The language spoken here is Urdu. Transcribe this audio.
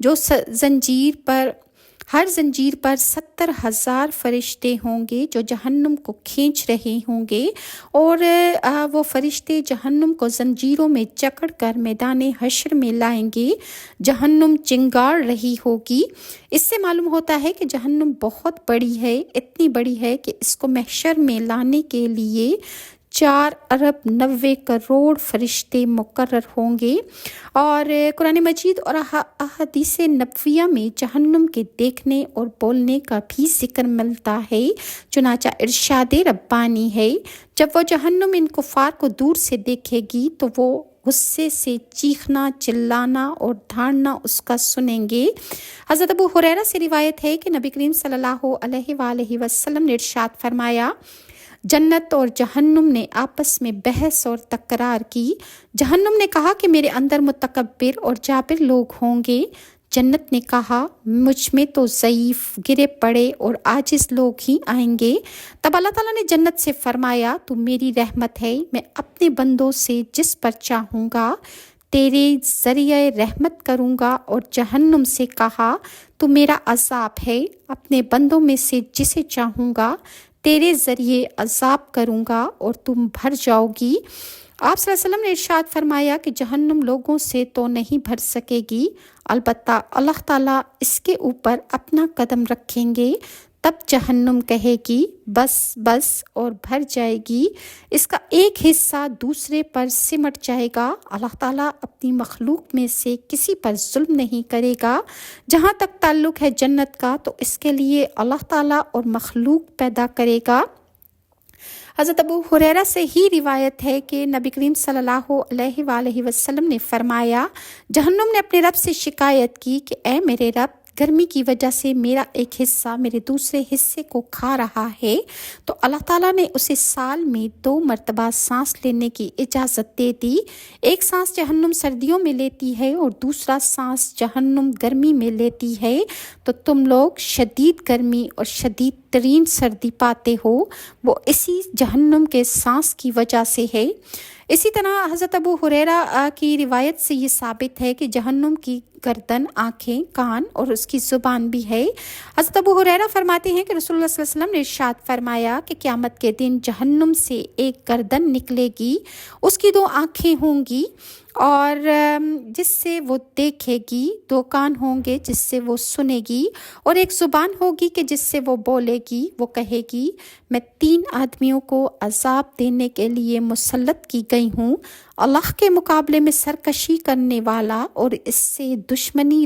جو ہر زنجیر پر 70,000 فرشتے ہوں گے جو جہنم کو کھینچ رہے ہوں گے، اور وہ فرشتے جہنم کو زنجیروں میں جکڑ کر میدان حشر میں لائیں گے۔ جہنم چنگاڑ رہی ہوگی۔ اس سے معلوم ہوتا ہے کہ جہنم بہت بڑی ہے، اتنی بڑی ہے کہ اس کو محشر میں لانے کے لیے 4,90,00,000,000 فرشتے مقرر ہوں گے۔ اور قرآن مجید اور احادیث نبویہ میں جہنم کے دیکھنے اور بولنے کا بھی ذکر ملتا ہے، چنانچہ ارشاد ربانی ہے، جب وہ جہنم ان کفار کو دور سے دیکھے گی تو وہ غصے سے چیخنا، چلانا اور دھاڑنا اس کا سنیں گے۔ حضرت ابو ہریرہ سے روایت ہے کہ نبی کریم صلی اللہ علیہ وآلہ وسلم نے ارشاد فرمایا، جنت اور جہنم نے آپس میں بحث اور تکرار کی۔ جہنم نے کہا کہ میرے اندر متکبر اور جابر لوگ ہوں گے۔ جنت نے کہا مجھ میں تو ضعیف، گرے پڑے اور عاجز لوگ ہی آئیں گے۔ تب اللہ تعالیٰ نے جنت سے فرمایا، تو میری رحمت ہے، میں اپنے بندوں سے جس پر چاہوں گا تیرے ذریعہ رحمت کروں گا، اور جہنم سے کہا تو میرا عذاب ہے، اپنے بندوں میں سے جسے چاہوں گا تیرے ذریعے عذاب کروں گا اور تم بھر جاؤ گی۔ آپ صلی اللہ علیہ وسلم نے ارشاد فرمایا کہ جہنم لوگوں سے تو نہیں بھر سکے گی، البتہ اللہ تعالیٰ اس کے اوپر اپنا قدم رکھیں گے، تب جہنم کہے گی بس بس اور بھر جائے گی، اس کا ایک حصہ دوسرے پر سمٹ جائے گا۔ اللہ تعالیٰ اپنی مخلوق میں سے کسی پر ظلم نہیں کرے گا۔ جہاں تک تعلق ہے جنت کا، تو اس کے لیے اللہ تعالیٰ اور مخلوق پیدا کرے گا۔ حضرت ابو ہریرہ سے ہی روایت ہے کہ نبی کریم صلی اللہ علیہ وآلہ وسلم نے فرمایا، جہنم نے اپنے رب سے شکایت کی کہ اے میرے رب، گرمی کی وجہ سے میرا ایک حصہ میرے دوسرے حصے کو کھا رہا ہے، تو اللہ تعالیٰ نے اسے سال میں 2 مرتبہ سانس لینے کی اجازت دے دی۔ ایک سانس جہنم سردیوں میں لیتی ہے اور دوسرا سانس جہنم گرمی میں لیتی ہے، تو تم لوگ شدید گرمی اور شدید ترین سردی پاتے ہو، وہ اسی جہنم کے سانس کی وجہ سے ہے۔ اسی طرح حضرت ابو ہریرہ کی روایت سے یہ ثابت ہے کہ جہنم کی گردن، آنکھیں، کان اور اس کی زبان بھی ہے۔ حضرت ابو ہریرہ فرماتے ہیں کہ رسول اللہ صلی اللہ علیہ وسلم نے ارشاد فرمایا کہ قیامت کے دن جہنم سے ایک گردن نکلے گی، اس کی 2 آنکھیں ہوں گی اور جس سے وہ دیکھے گی، 2 کان ہوں گے جس سے وہ سنے گی، اور ایک زبان ہوگی کہ جس سے وہ بولے گی۔ وہ کہے گی میں 3 آدمیوں کو عذاب دینے کے لیے مسلط کی گئی ہوں، اللہ کے مقابلے میں سرکشی کرنے والا اور اس سے دشمنی